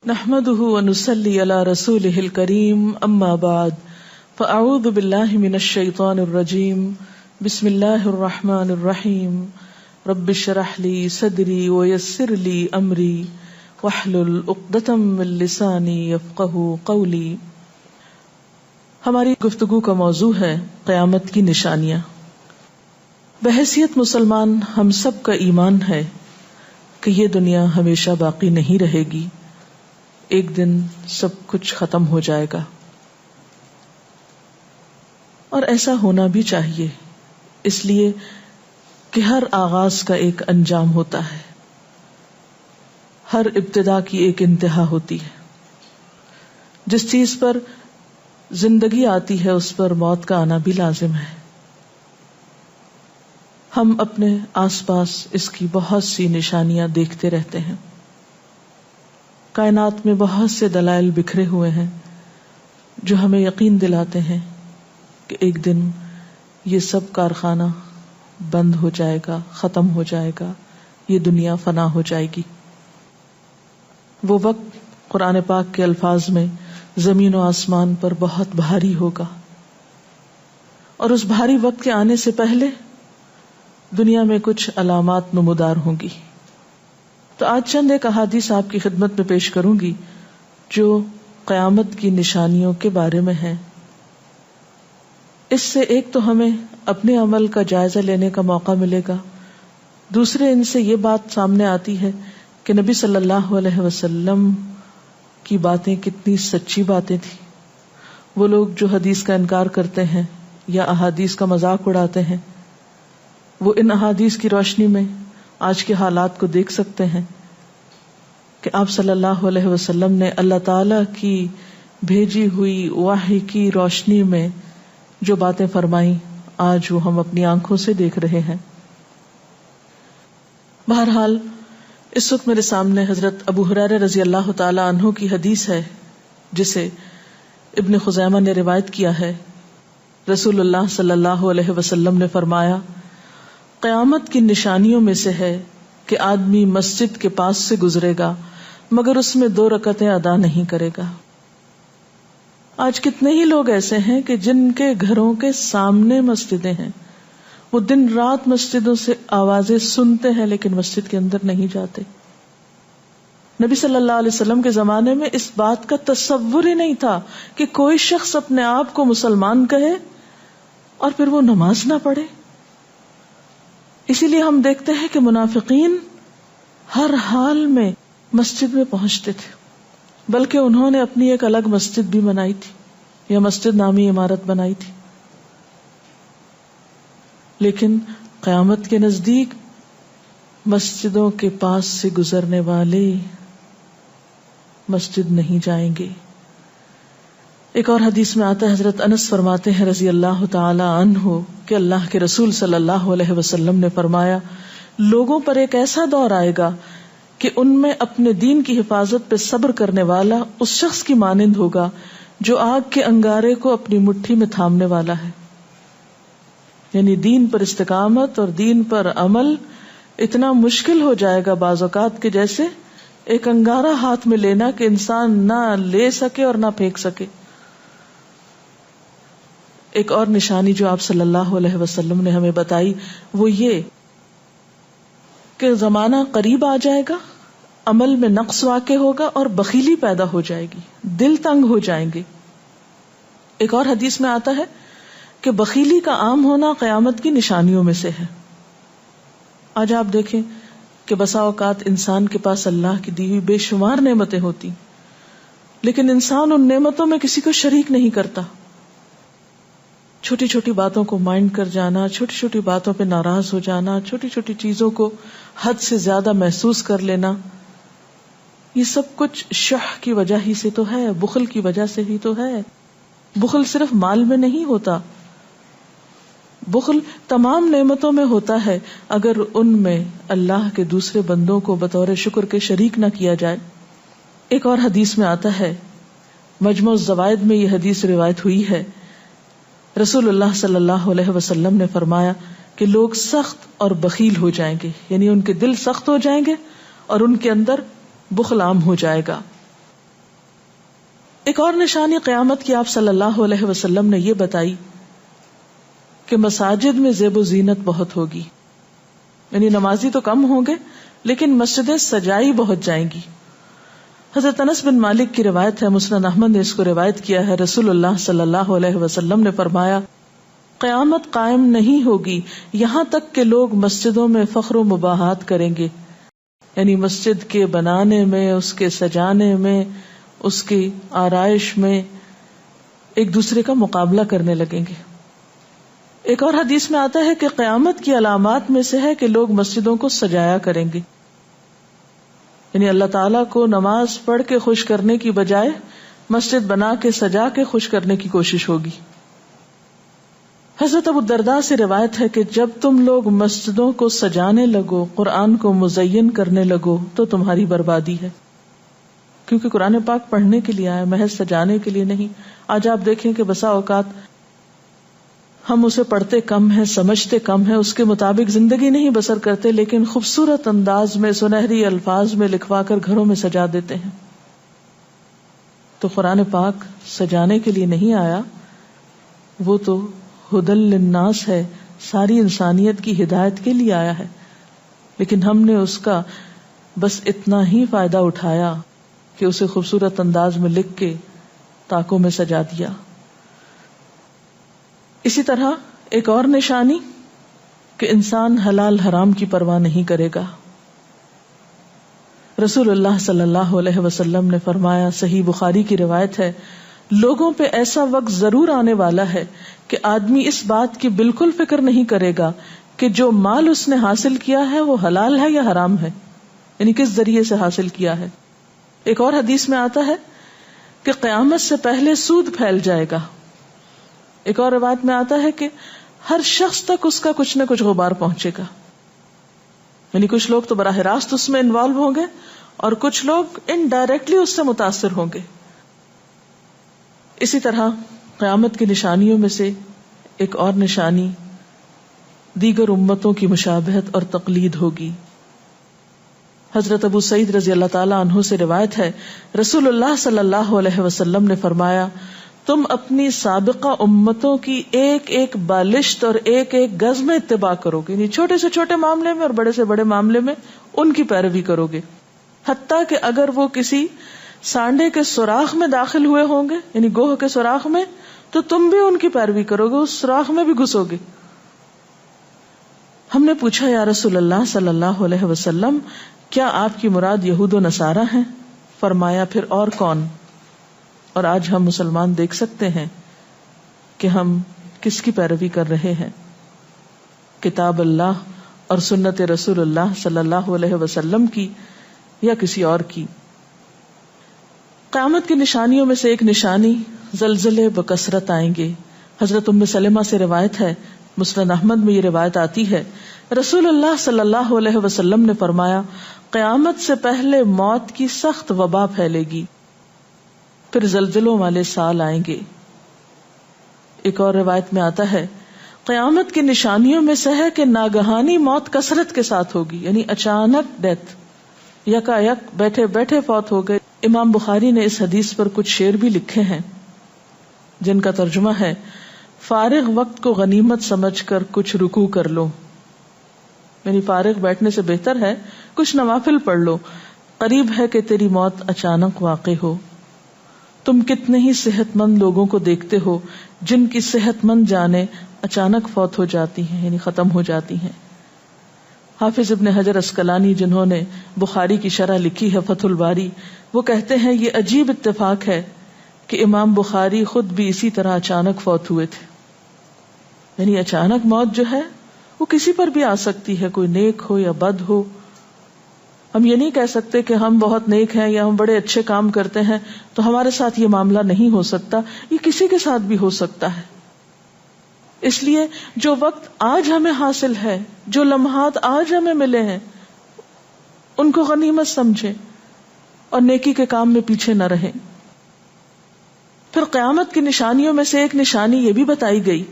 نحمده ونصلي على رسوله الكريم اما بعد فاعوذ بالله من الشيطان الرجيم بسم الله الرحمن الرحيم رب اشرح لي صدري ويسر لي امري واحلل عقدة من لساني يفقهوا قولي. ہماری گفتگو کا موضوع ہے قیامت کی نشانیاں. بحیثیت مسلمان ہم سب کا ایمان ہے کہ یہ دنیا ہمیشہ باقی نہیں رہے گی، ایک دن سب کچھ ختم ہو جائے گا، اور ایسا ہونا بھی چاہیے، اس لیے کہ ہر آغاز کا ایک انجام ہوتا ہے، ہر ابتدا کی ایک انتہا ہوتی ہے. جس چیز پر زندگی آتی ہے اس پر موت کا آنا بھی لازم ہے. ہم اپنے آس پاس اس کی بہت سی نشانیاں دیکھتے رہتے ہیں. کائنات میں بہت سے دلائل بکھرے ہوئے ہیں جو ہمیں یقین دلاتے ہیں کہ ایک دن یہ سب کارخانہ بند ہو جائے گا، ختم ہو جائے گا، یہ دنیا فنا ہو جائے گی. وہ وقت قرآن پاک کے الفاظ میں زمین و آسمان پر بہت بھاری ہوگا، اور اس بھاری وقت کے آنے سے پہلے دنیا میں کچھ علامات نمودار ہوں گی. تو آج چند ایک احادیث آپ کی خدمت میں پیش کروں گی جو قیامت کی نشانیوں کے بارے میں ہیں. اس سے ایک تو ہمیں اپنے عمل کا جائزہ لینے کا موقع ملے گا، دوسرے ان سے یہ بات سامنے آتی ہے کہ نبی صلی اللہ علیہ وسلم کی باتیں کتنی سچی باتیں تھیں. وہ لوگ جو حدیث کا انکار کرتے ہیں یا احادیث کا مذاق اڑاتے ہیں، وہ ان احادیث کی روشنی میں آج کے حالات کو دیکھ سکتے ہیں کہ آپ صلی اللہ علیہ وسلم نے اللہ تعالی کی بھیجی ہوئی وحی کی روشنی میں جو باتیں فرمائیں آج وہ ہم اپنی آنکھوں سے دیکھ رہے ہیں. بہرحال اس وقت میرے سامنے حضرت ابو ہریرہ رضی اللہ تعالی عنہ کی حدیث ہے جسے ابن خزیمہ نے روایت کیا ہے. رسول اللہ صلی اللہ علیہ وسلم نے فرمایا، قیامت کی نشانیوں میں سے ہے کہ آدمی مسجد کے پاس سے گزرے گا مگر اس میں 2 رکعتیں ادا نہیں کرے گا. آج کتنے ہی لوگ ایسے ہیں کہ جن کے گھروں کے سامنے مسجدیں ہیں، وہ دن رات مسجدوں سے آوازیں سنتے ہیں لیکن مسجد کے اندر نہیں جاتے. نبی صلی اللہ علیہ وسلم کے زمانے میں اس بات کا تصور ہی نہیں تھا کہ کوئی شخص اپنے آپ کو مسلمان کہے اور پھر وہ نماز نہ پڑھے. اسی لیے ہم دیکھتے ہیں کہ منافقین ہر حال میں مسجد میں پہنچتے تھے، بلکہ انہوں نے اپنی ایک الگ مسجد بھی بنائی تھی یا مسجد نامی عمارت بنائی تھی. لیکن قیامت کے نزدیک مسجدوں کے پاس سے گزرنے والے مسجد نہیں جائیں گے. ایک اور حدیث میں آتا ہے، حضرت انس فرماتے ہیں رضی اللہ تعالی عنہ کہ اللہ کے رسول صلی اللہ علیہ وسلم نے فرمایا، لوگوں پر ایک ایسا دور آئے گا کہ ان میں اپنے دین کی حفاظت پہ صبر کرنے والا اس شخص کی مانند ہوگا جو آگ کے انگارے کو اپنی مٹھی میں تھامنے والا ہے. یعنی دین پر استقامت اور دین پر عمل اتنا مشکل ہو جائے گا بعض اوقات کہ جیسے ایک انگارہ ہاتھ میں لینا کہ انسان نہ لے سکے اور نہ پھینک سکے. ایک اور نشانی جو آپ صلی اللہ علیہ وسلم نے ہمیں بتائی وہ یہ کہ زمانہ قریب آ جائے گا، عمل میں نقص واقع ہوگا اور بخیلی پیدا ہو جائے گی، دل تنگ ہو جائیں گے. ایک اور حدیث میں آتا ہے کہ بخیلی کا عام ہونا قیامت کی نشانیوں میں سے ہے. آج آپ دیکھیں کہ بسا اوقات انسان کے پاس اللہ کی دی ہوئی بے شمار نعمتیں ہوتی لیکن انسان ان نعمتوں میں کسی کو شریک نہیں کرتا. چھوٹی چھوٹی باتوں کو مائنڈ کر جانا، چھوٹی چھوٹی باتوں پہ ناراض ہو جانا، چھوٹی چھوٹی چیزوں کو حد سے زیادہ محسوس کر لینا، یہ سب کچھ شح کی وجہ ہی سے تو ہے، بخل کی وجہ سے ہی تو ہے. بخل صرف مال میں نہیں ہوتا، بخل تمام نعمتوں میں ہوتا ہے اگر ان میں اللہ کے دوسرے بندوں کو بطور شکر کے شریک نہ کیا جائے. ایک اور حدیث میں آتا ہے، مجموع الزوائد میں یہ حدیث روایت ہوئی ہے، رسول اللہ صلی اللہ علیہ وسلم نے فرمایا کہ لوگ سخت اور بخیل ہو جائیں گے، یعنی ان کے دل سخت ہو جائیں گے اور ان کے اندر بخل عام ہو جائے گا. ایک اور نشانی قیامت کی آپ صلی اللہ علیہ وسلم نے یہ بتائی کہ مساجد میں زیب و زینت بہت ہوگی، یعنی نمازی تو کم ہوں گے لیکن مسجدیں سجائی بہت جائیں گی. حضرت انس بن مالک کی روایت ہے، مسند احمد نے اس کو روایت کیا ہے، رسول اللہ صلی اللہ علیہ وسلم نے فرمایا قیامت قائم نہیں ہوگی یہاں تک کہ لوگ مسجدوں میں فخر و مباحات کریں گے، یعنی مسجد کے بنانے میں، اس کے سجانے میں، اس کی آرائش میں ایک دوسرے کا مقابلہ کرنے لگیں گے. ایک اور حدیث میں آتا ہے کہ قیامت کی علامات میں سے ہے کہ لوگ مسجدوں کو سجایا کریں گے، یعنی اللہ تعالیٰ کو نماز پڑھ کے خوش کرنے کی بجائے مسجد بنا کے سجا کے خوش کرنے کی کوشش ہوگی. حضرت ابو الدرداء سے روایت ہے کہ جب تم لوگ مسجدوں کو سجانے لگو، قرآن کو مزین کرنے لگو تو تمہاری بربادی ہے، کیونکہ قرآن پاک پڑھنے کے لیے آیا، محض سجانے کے لیے نہیں. آج آپ دیکھیں کہ بسا اوقات ہم اسے پڑھتے کم ہیں، سمجھتے کم ہیں، اس کے مطابق زندگی نہیں بسر کرتے، لیکن خوبصورت انداز میں سنہری الفاظ میں لکھوا کر گھروں میں سجا دیتے ہیں. تو قرآن پاک سجانے کے لیے نہیں آیا، وہ تو ہدی للناس ہے، ساری انسانیت کی ہدایت کے لیے آیا ہے، لیکن ہم نے اس کا بس اتنا ہی فائدہ اٹھایا کہ اسے خوبصورت انداز میں لکھ کے طاقوں میں سجا دیا. اسی طرح ایک اور نشانی کہ انسان حلال حرام کی پرواہ نہیں کرے گا. رسول اللہ صلی اللہ علیہ وسلم نے فرمایا، صحیح بخاری کی روایت ہے، لوگوں پہ ایسا وقت ضرور آنے والا ہے کہ آدمی اس بات کی بالکل فکر نہیں کرے گا کہ جو مال اس نے حاصل کیا ہے وہ حلال ہے یا حرام ہے، یعنی کس ذریعے سے حاصل کیا ہے. ایک اور حدیث میں آتا ہے کہ قیامت سے پہلے سود پھیل جائے گا. ایک اور روایت میں آتا ہے کہ ہر شخص تک اس کا کچھ نہ کچھ غبار پہنچے گا، یعنی کچھ لوگ تو براہ راست اس میں انوالو ہوں گے اور کچھ لوگ انڈائریکٹلی اس سے متاثر ہوں گے. اسی طرح قیامت کی نشانیوں میں سے ایک اور نشانی دیگر امتوں کی مشابہت اور تقلید ہوگی. حضرت ابو سعید رضی اللہ تعالی عنہ سے روایت ہے، رسول اللہ صلی اللہ علیہ وسلم نے فرمایا، تم اپنی سابقہ امتوں کی ایک ایک بالشت اور ایک ایک گز میں اتباع کرو گے، یعنی چھوٹے سے چھوٹے معاملے میں اور بڑے سے بڑے معاملے میں ان کی پیروی کرو گے، حتیٰ کہ اگر وہ کسی سانڈے کے سوراخ میں داخل ہوئے ہوں گے، یعنی گوہ کے سوراخ میں، تو تم بھی ان کی پیروی کرو گے، اس سوراخ میں بھی گھسو گے. ہم نے پوچھا، یا رسول اللہ صلی اللہ علیہ وسلم، کیا آپ کی مراد یہود و نصارہ ہیں؟ فرمایا، پھر اور کون؟ اور آج ہم مسلمان دیکھ سکتے ہیں کہ ہم کس کی پیروی کر رہے ہیں، کتاب اللہ اور سنت رسول اللہ صلی اللہ علیہ وسلم کی یا کسی اور کی. قیامت کی نشانیوں میں سے ایک نشانی زلزلے بکثرت آئیں گے. حضرت ام سلمہ سے روایت ہے، مسند احمد میں یہ روایت آتی ہے، رسول اللہ صلی اللہ علیہ وسلم نے فرمایا، قیامت سے پہلے موت کی سخت وبا پھیلے گی، پھر زلزلوں والے سال آئیں گے. ایک اور روایت میں آتا ہے، قیامت کی نشانیوں میں سے ہے کہ ناگہانی موت کثرت کے ساتھ ہوگی، یعنی اچانک ڈیتھ، یکا یک بیٹھے بیٹھے فوت ہو گئے. امام بخاری نے اس حدیث پر کچھ شعر بھی لکھے ہیں جن کا ترجمہ ہے، فارغ وقت کو غنیمت سمجھ کر کچھ رکوع کر لو، یعنی فارغ بیٹھنے سے بہتر ہے کچھ نوافل پڑھ لو، قریب ہے کہ تیری موت اچانک واقع ہو. تم کتنے ہی صحت مند لوگوں کو دیکھتے ہو جن کی صحت مند جانیں اچانک فوت ہو جاتی ہیں، یعنی ختم ہو جاتی ہیں. حافظ ابن حجر عسقلانی جنہوں نے بخاری کی شرح لکھی ہے فتح الباری، وہ کہتے ہیں یہ عجیب اتفاق ہے کہ امام بخاری خود بھی اسی طرح اچانک فوت ہوئے تھے. یعنی اچانک موت جو ہے وہ کسی پر بھی آ سکتی ہے، کوئی نیک ہو یا بد ہو. ہم یہ نہیں کہہ سکتے کہ ہم بہت نیک ہیں یا ہم بڑے اچھے کام کرتے ہیں تو ہمارے ساتھ یہ معاملہ نہیں ہو سکتا، یہ کسی کے ساتھ بھی ہو سکتا ہے. اس لیے جو وقت آج ہمیں حاصل ہے، جو لمحات آج ہمیں ملے ہیں، ان کو غنیمت سمجھیں اور نیکی کے کام میں پیچھے نہ رہیں. پھر قیامت کی نشانیوں میں سے ایک نشانی یہ بھی بتائی گئی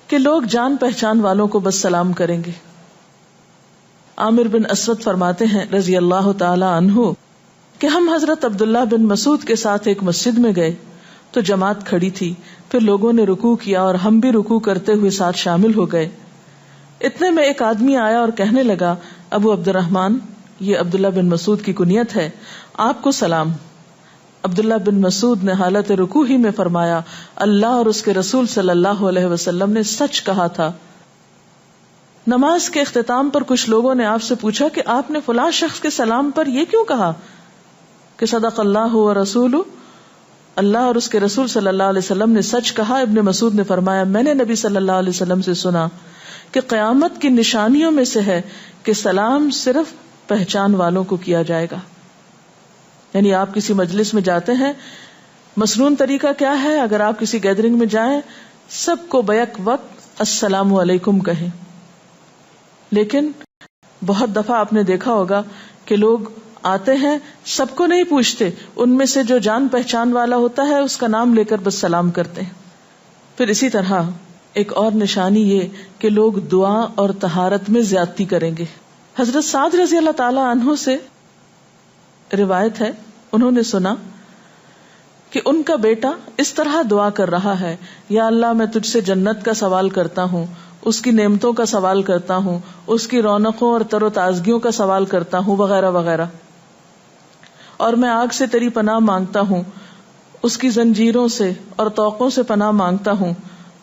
کہ لوگ جان پہچان والوں کو بس سلام کریں گے. عامر بن اسود فرماتے ہیں رضی اللہ تعالی عنہ کہ ہم حضرت عبداللہ بن مسعود کے ساتھ ایک مسجد میں گئے تو جماعت کھڑی تھی، پھر لوگوں نے رکوع کیا اور ہم بھی رکوع کرتے ہوئے ساتھ شامل ہو گئے۔ اتنے میں ایک آدمی آیا اور کہنے لگا، ابو عبد الرحمن، یہ عبداللہ بن مسعود کی کنیت ہے، آپ کو سلام۔ عبداللہ بن مسعود نے حالت رکوع ہی میں فرمایا، اللہ اور اس کے رسول صلی اللہ علیہ وسلم نے سچ کہا تھا۔ نماز کے اختتام پر کچھ لوگوں نے آپ سے پوچھا کہ آپ نے فلاں شخص کے سلام پر یہ کیوں کہا کہ صدق اللہ و رسول، اللہ اور اس کے رسول صلی اللہ علیہ وسلم نے سچ کہا۔ ابن مسعود نے فرمایا، میں نے نبی صلی اللہ علیہ وسلم سے سنا کہ قیامت کی نشانیوں میں سے ہے کہ سلام صرف پہچان والوں کو کیا جائے گا۔ یعنی آپ کسی مجلس میں جاتے ہیں، مسنون طریقہ کیا ہے؟ اگر آپ کسی گیدرنگ میں جائیں، سب کو بیک وقت السلام علیکم کہیں، لیکن بہت دفعہ آپ نے دیکھا ہوگا کہ لوگ آتے ہیں، سب کو نہیں پوچھتے، ان میں سے جو جان پہچان والا ہوتا ہے اس کا نام لے کر بس سلام کرتے ہیں۔ پھر اسی طرح ایک اور نشانی یہ کہ لوگ دعا اور طہارت میں زیادتی کریں گے۔ حضرت سعد رضی اللہ تعالی عنہ سے روایت ہے، انہوں نے سنا کہ ان کا بیٹا اس طرح دعا کر رہا ہے، یا اللہ میں تجھ سے جنت کا سوال کرتا ہوں، اس کی نعمتوں کا سوال کرتا ہوں، اس کی رونقوں اور تر و تازگیوں کا سوال کرتا ہوں، وغیرہ وغیرہ، اور میں آگ سے تیری پناہ مانگتا ہوں، اس کی زنجیروں سے اور طوقوں سے پناہ مانگتا ہوں۔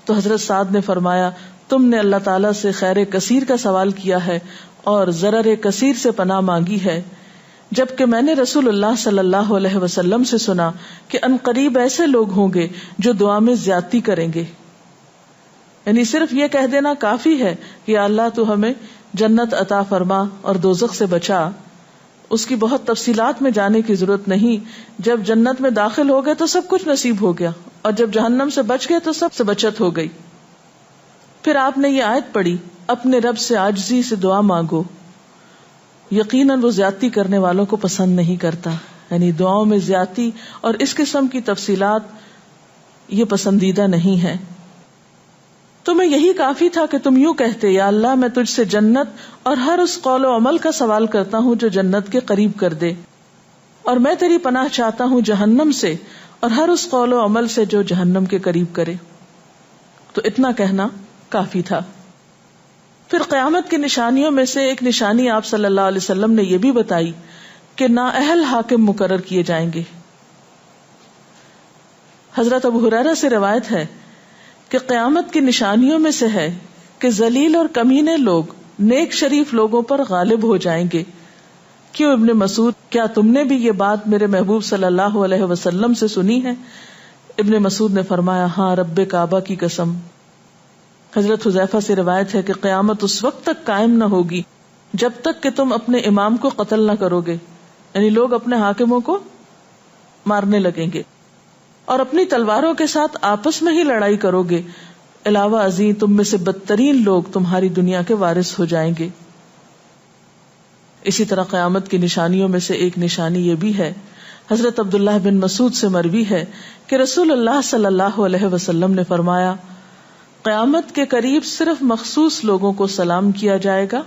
تو حضرت سعد نے فرمایا، تم نے اللہ تعالیٰ سے خیر کثیر کا سوال کیا ہے اور ضرر کثیر سے پناہ مانگی ہے، جبکہ میں نے رسول اللہ صلی اللہ علیہ وسلم سے سنا کہ ان قریب ایسے لوگ ہوں گے جو دعا میں زیادتی کریں گے۔ یعنی صرف یہ کہہ دینا کافی ہے کہ اللہ تو ہمیں جنت عطا فرما اور دوزخ سے بچا، اس کی بہت تفصیلات میں جانے کی ضرورت نہیں۔ جب جنت میں داخل ہو گئے تو سب کچھ نصیب ہو گیا، اور جب جہنم سے بچ گئے تو سب سے بچت ہو گئی۔ پھر آپ نے یہ آیت پڑھی، اپنے رب سے عاجزی سے دعا مانگو، یقیناً وہ زیادتی کرنے والوں کو پسند نہیں کرتا۔ یعنی دعاؤں میں زیادتی اور اس قسم کی تفصیلات یہ پسندیدہ نہیں ہے۔ تمہیں یہی کافی تھا کہ تم یوں کہتے، یا اللہ میں تجھ سے جنت اور ہر اس قول و عمل کا سوال کرتا ہوں جو جنت کے قریب کر دے، اور میں تیری پناہ چاہتا ہوں جہنم سے اور ہر اس قول و عمل سے جو جہنم کے قریب کرے۔ تو اتنا کہنا کافی تھا۔ پھر قیامت کی نشانیوں میں سے ایک نشانی آپ صلی اللہ علیہ وسلم نے یہ بھی بتائی کہ نااہل حاکم مقرر کیے جائیں گے۔ حضرت ابو ہریرہ سے روایت ہے کہ قیامت کی نشانیوں میں سے ہے کہ ذلیل اور کمینے لوگ نیک شریف لوگوں پر غالب ہو جائیں گے۔ کیوں ابن مسعود، کیا تم نے بھی یہ بات میرے محبوب صلی اللہ علیہ وسلم سے سنی ہے؟ ابن مسعود نے فرمایا، ہاں رب کعبہ کی قسم۔ حضرت حذیفہ سے روایت ہے کہ قیامت اس وقت تک قائم نہ ہوگی جب تک کہ تم اپنے امام کو قتل نہ کرو گے، یعنی لوگ اپنے حاکموں کو مارنے لگیں گے اور اپنی تلواروں کے ساتھ آپس میں ہی لڑائی کرو گے، علاوہ ازیں تم میں سے بدترین لوگ تمہاری دنیا کے وارث ہو جائیں گے۔ اسی طرح قیامت کی نشانیوں میں سے ایک نشانی یہ بھی ہے، حضرت عبداللہ بن مسعود سے مروی ہے کہ رسول اللہ صلی اللہ علیہ وسلم نے فرمایا، قیامت کے قریب صرف مخصوص لوگوں کو سلام کیا جائے گا۔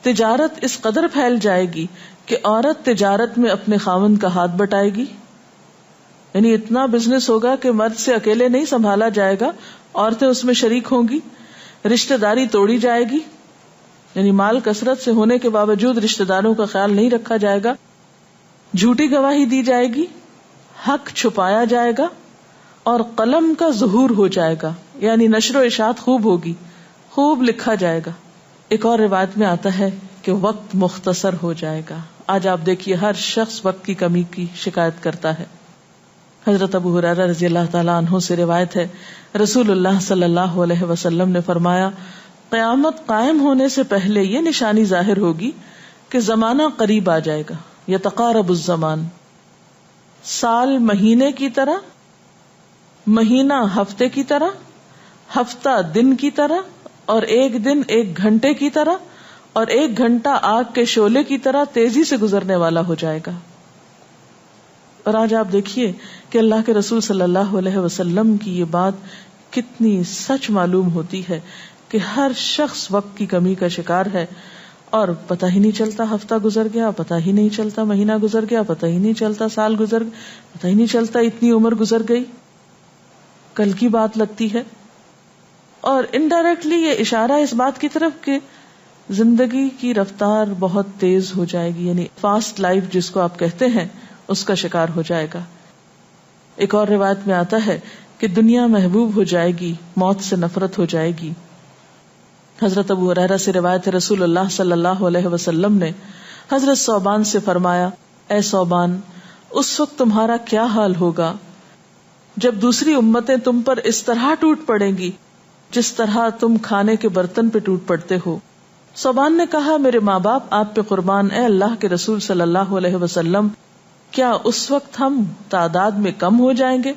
تجارت اس قدر پھیل جائے گی کہ عورت تجارت میں اپنے خاوند کا ہاتھ بٹائے گی، یعنی اتنا بزنس ہوگا کہ مرد سے اکیلے نہیں سنبھالا جائے گا، عورتیں اس میں شریک ہوں گی، رشتہ داری توڑی جائے گی، یعنی مال کثرت سے ہونے کے باوجود رشتہ داروں کا خیال نہیں رکھا جائے گا، جھوٹی گواہی دی جائے گی، حق چھپایا جائے گا، اور قلم کا ظہور ہو جائے گا، یعنی نشر و اشاعت خوب ہوگی، خوب لکھا جائے گا۔ ایک اور روایت میں آتا ہے کہ وقت مختصر ہو جائے گا۔ آج آپ دیکھیے ہر شخص وقت کی کمی کی شکایت کرتا ہے۔ حضرت ابو ہریرہ رضی اللہ تعالیٰ عنہ سے روایت ہے، رسول اللہ صلی اللہ علیہ وسلم نے فرمایا، قیامت قائم ہونے سے پہلے یہ نشانی ظاہر ہوگی کہ زمانہ قریب آ جائے گا، یتقارب الزمان، سال مہینے کی طرح، مہینہ ہفتے کی طرح، ہفتہ دن کی طرح، اور ایک دن ایک گھنٹے کی طرح، اور ایک گھنٹہ آگ کے شعلے کی طرح تیزی سے گزرنے والا ہو جائے گا۔ اور آج آپ دیکھیے کہ اللہ کے رسول صلی اللہ علیہ وسلم کی یہ بات کتنی سچ معلوم ہوتی ہے کہ ہر شخص وقت کی کمی کا شکار ہے، اور پتہ ہی نہیں چلتا ہفتہ گزر گیا، پتہ ہی نہیں چلتا مہینہ گزر گیا، پتہ ہی نہیں چلتا سال گزر گیا، پتہ ہی نہیں چلتا اتنی عمر گزر گئی، کل کی بات لگتی ہے. اور انڈائریکٹلی یہ اشارہ اس بات کی طرف کہ زندگی کی رفتار بہت تیز ہو جائے گی، یعنی فاسٹ لائف جس کو آپ کہتے ہیں اس کا شکار ہو جائے گا. ایک اور روایت میں آتا ہے کہ دنیا محبوب ہو جائے گی، موت سے نفرت ہو جائے گی. حضرت ابو ہریرہ سے روایت ہے رسول اللہ صلی اللہ علیہ وسلم نے حضرت ثوبان سے فرمایا، اے ثوبان، اس وقت تمہارا کیا حال ہوگا جب دوسری امتیں تم پر اس طرح ٹوٹ پڑیں گی جس طرح تم کھانے کے برتن پہ ٹوٹ پڑتے ہو. ثوبان نے کہا، میرے ماں باپ آپ پہ قربان، اے اللہ کے رسول صلی اللہ علیہ وسلم، کیا اس وقت ہم تعداد میں کم ہو جائیں گے؟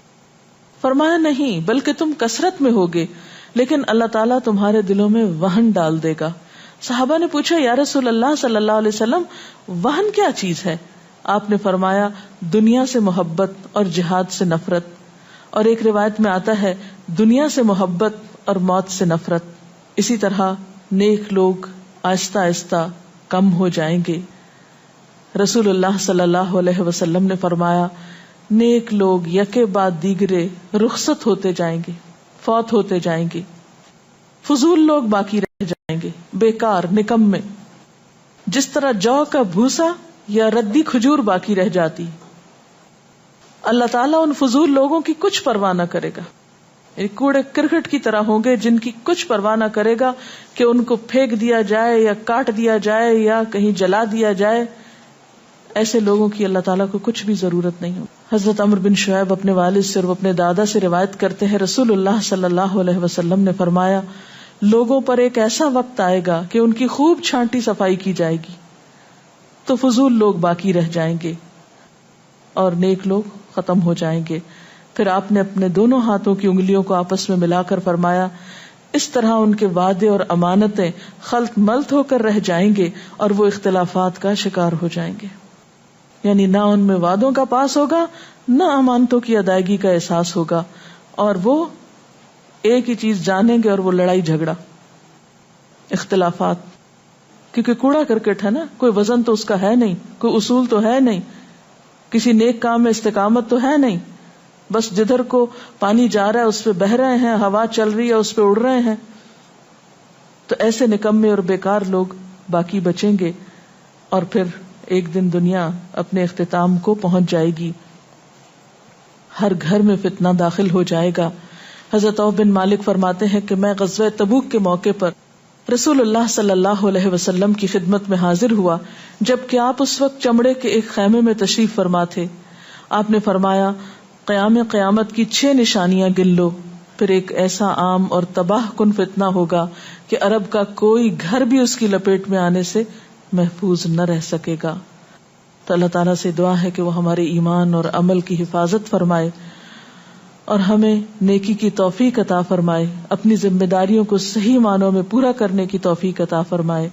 فرمایا، نہیں، بلکہ تم کثرت میں ہوگے، لیکن اللہ تعالیٰ تمہارے دلوں میں وہن ڈال دے گا. صحابہ نے پوچھا، یا رسول اللہ صلی اللہ علیہ وسلم، وہن کیا چیز ہے؟ آپ نے فرمایا، دنیا سے محبت اور جہاد سے نفرت. اور ایک روایت میں آتا ہے، دنیا سے محبت اور موت سے نفرت. اسی طرح نیک لوگ آہستہ آہستہ کم ہو جائیں گے. رسول اللہ صلی اللہ علیہ وسلم نے فرمایا، نیک لوگ یکے بعد دیگرے رخصت ہوتے جائیں گے، فوت ہوتے جائیں گے. فضول لوگ باقی رہ جائیں گے، بیکار، نکمے، جس طرح جو کا بھوسا یا ردی کھجور باقی رہ جاتی. اللہ تعالیٰ ان فضول لوگوں کی کچھ پرواہ نہ کرے گا، کوڑے کرکٹ کی طرح ہوں گے جن کی کچھ پرواہ نہ کرے گا کہ ان کو پھینک دیا جائے یا کاٹ دیا جائے یا کہیں جلا دیا جائے. ایسے لوگوں کی اللہ تعالیٰ کو کچھ بھی ضرورت نہیں ہو. حضرت عمرو بن شعیب اپنے والد سے اور اپنے دادا سے روایت کرتے ہیں، رسول اللہ صلی اللہ علیہ وسلم نے فرمایا، لوگوں پر ایک ایسا وقت آئے گا کہ ان کی خوب چھانٹی صفائی کی جائے گی تو فضول لوگ باقی رہ جائیں گے اور نیک لوگ ختم ہو جائیں گے. پھر آپ نے اپنے دونوں ہاتھوں کی انگلیوں کو آپس میں ملا کر فرمایا، اس طرح ان کے وعدے اور امانتیں خلط ملط ہو کر رہ جائیں گے اور وہ اختلافات کا شکار ہو جائیں گے. یعنی نہ ان میں وعدوں کا پاس ہوگا، نہ امانتوں کی ادائیگی کا احساس ہوگا، اور وہ ایک ہی چیز جانیں گے اور وہ لڑائی جھگڑا، اختلافات. کیونکہ کوڑا کرکٹ ہے نا، کوئی وزن تو اس کا ہے نہیں، کوئی اصول تو ہے نہیں، کسی نیک کام میں استقامت تو ہے نہیں، بس جدھر کو پانی جا رہا ہے اس پہ بہ رہے ہیں، ہوا چل رہی ہے اس پہ اڑ رہے ہیں. تو ایسے نکمے اور بیکار لوگ باقی بچیں گے اور پھر ایک دن دنیا اپنے اختتام کو پہنچ جائے گی. ہر گھر میں فتنہ داخل ہو جائے گا. حضرت عوف بن مالک فرماتے ہیں کہ میں غزوہ تبوک کے موقع پر رسول اللہ صلی اللہ علیہ وسلم کی خدمت میں حاضر ہوا، جبکہ آپ اس وقت چمڑے کے ایک خیمے میں تشریف فرما تھے. آپ نے فرمایا، قیامت کی 6 نشانیاں گن لو. پھر ایک ایسا عام اور تباہ کن فتنہ ہوگا کہ عرب کا کوئی گھر بھی اس کی لپیٹ میں آنے سے محفوظ نہ رہ سکے گا. تو اللہ تعالیٰ سے دعا ہے کہ وہ ہمارے ایمان اور عمل کی حفاظت فرمائے اور ہمیں نیکی کی توفیق عطا فرمائے، اپنی ذمہ داریوں کو صحیح معنوں میں پورا کرنے کی توفیق عطا فرمائے.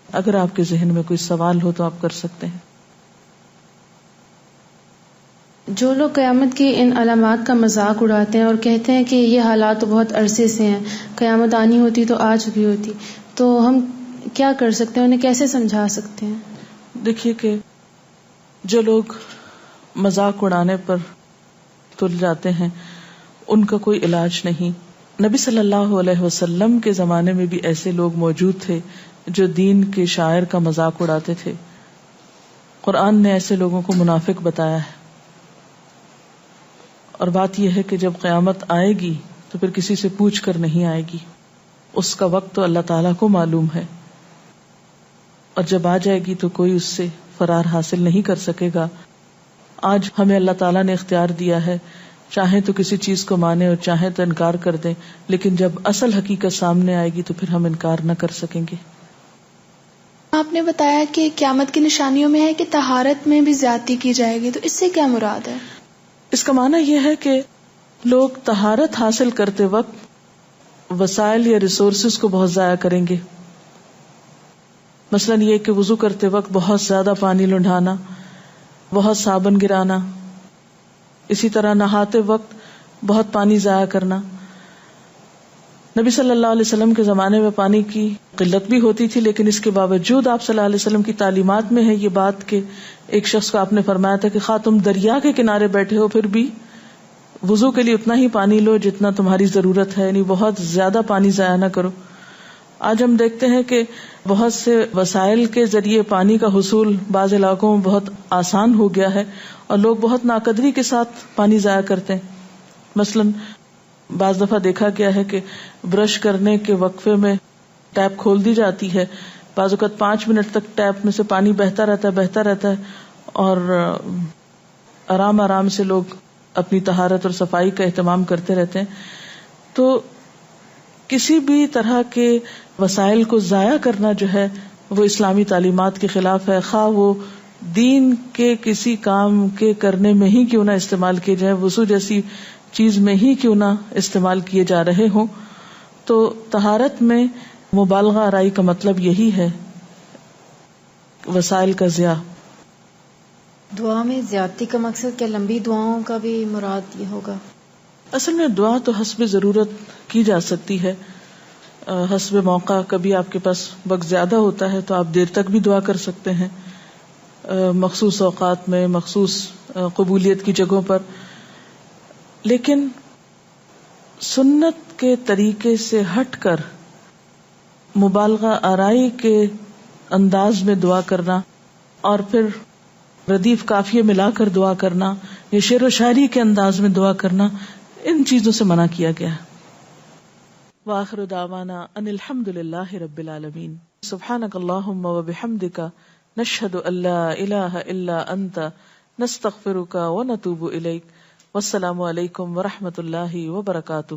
اگر آپ کے ذہن میں کوئی سوال ہو تو آپ کر سکتے ہیں. جو لوگ قیامت کی ان علامات کا مذاق اڑاتے ہیں اور کہتے ہیں کہ یہ حالات تو بہت عرصے سے ہیں، قیامت آنی ہوتی تو آ چکی ہوتی، تو ہم کیا کر سکتے ہیں، انہیں کیسے سمجھا سکتے ہیں؟ دیکھیے کہ جو لوگ مذاق اڑانے پر تل جاتے ہیں ان کا کوئی علاج نہیں. نبی صلی اللہ علیہ وسلم کے زمانے میں بھی ایسے لوگ موجود تھے جو دین کے شاعر کا مذاق اڑاتے تھے. قرآن نے ایسے لوگوں کو منافق بتایا ہے. اور بات یہ ہے کہ جب قیامت آئے گی تو پھر کسی سے پوچھ کر نہیں آئے گی، اس کا وقت تو اللہ تعالیٰ کو معلوم ہے، اور جب آ جائے گی تو کوئی اس سے فرار حاصل نہیں کر سکے گا. آج ہمیں اللہ تعالیٰ نے اختیار دیا ہے، چاہیں تو کسی چیز کو مانیں اور چاہیں تو انکار کر دیں، لیکن جب اصل حقیقت سامنے آئے گی تو پھر ہم انکار نہ کر سکیں گے. آپ نے بتایا کہ قیامت کی نشانیوں میں ہے کہ طہارت میں بھی زیادتی کی جائے گی، تو اس سے کیا مراد ہے؟ اس کا معنی یہ ہے کہ لوگ طہارت حاصل کرتے وقت وسائل یا ریسورسز کو بہت ضائع کریں گے. مثلاً یہ کہ وضو کرتے وقت بہت زیادہ پانی لنڈھانا، بہت صابن گرانا، اسی طرح نہاتے وقت بہت پانی ضائع کرنا. نبی صلی اللہ علیہ وسلم کے زمانے میں پانی کی قلت بھی ہوتی تھی، لیکن اس کے باوجود آپ صلی اللہ علیہ وسلم کی تعلیمات میں ہے یہ بات کہ ایک شخص کو آپ نے فرمایا تھا کہ خواہ تم دریا کے کنارے بیٹھے ہو پھر بھی وضو کے لیے اتنا ہی پانی لو جتنا تمہاری ضرورت ہے، یعنی بہت زیادہ پانی ضائع نہ کرو. آج ہم دیکھتے ہیں کہ بہت سے وسائل کے ذریعے پانی کا حصول بعض علاقوں میں بہت آسان ہو گیا ہے اور لوگ بہت ناقدری کے ساتھ پانی ضائع کرتے ہیں. مثلاً بعض دفعہ دیکھا گیا ہے کہ برش کرنے کے وقفے میں ٹیپ کھول دی جاتی ہے، بعض اوقات 5 منٹ تک ٹیپ میں سے پانی بہتا رہتا ہے اور آرام آرام سے لوگ اپنی طہارت اور صفائی کا اہتمام کرتے رہتے ہیں. تو کسی بھی طرح کے وسائل کو ضائع کرنا جو ہے وہ اسلامی تعلیمات کے خلاف ہے، خواہ وہ دین کے کسی کام کے کرنے میں ہی کیوں نہ استعمال کیے جائے، وضو جیسی چیز میں ہی کیوں نہ استعمال کیے جا رہے ہوں. تو طہارت میں مبالغہ آرائی کا مطلب یہی ہے، وسائل کا ضیاع. دعا میں زیادتی کا مقصد کیا لمبی دعاؤں کا بھی مراد یہ ہوگا؟ اصل میں دعا تو حسب ضرورت کی جا سکتی ہے، حسب موقع. کبھی آپ کے پاس وقت زیادہ ہوتا ہے تو آپ دیر تک بھی دعا کر سکتے ہیں، مخصوص اوقات میں، مخصوص قبولیت کی جگہوں پر. لیکن سنت کے طریقے سے ہٹ کر مبالغہ آرائی کے انداز میں دعا کرنا اور پھر ردیف قافیے ملا کر دعا کرنا یا شعر و شاعری کے انداز میں دعا کرنا، ان چیزوں سے منع کیا گیا ہے. وآخر دعوانا ان الحمد للہ رب العالمین. سبحانک اللہم وبحمدک نشہد ان لا الہ الا انت نستغفرک ونتوب الیک. والسلام علیکم ورحمۃ اللہ وبرکاتہ.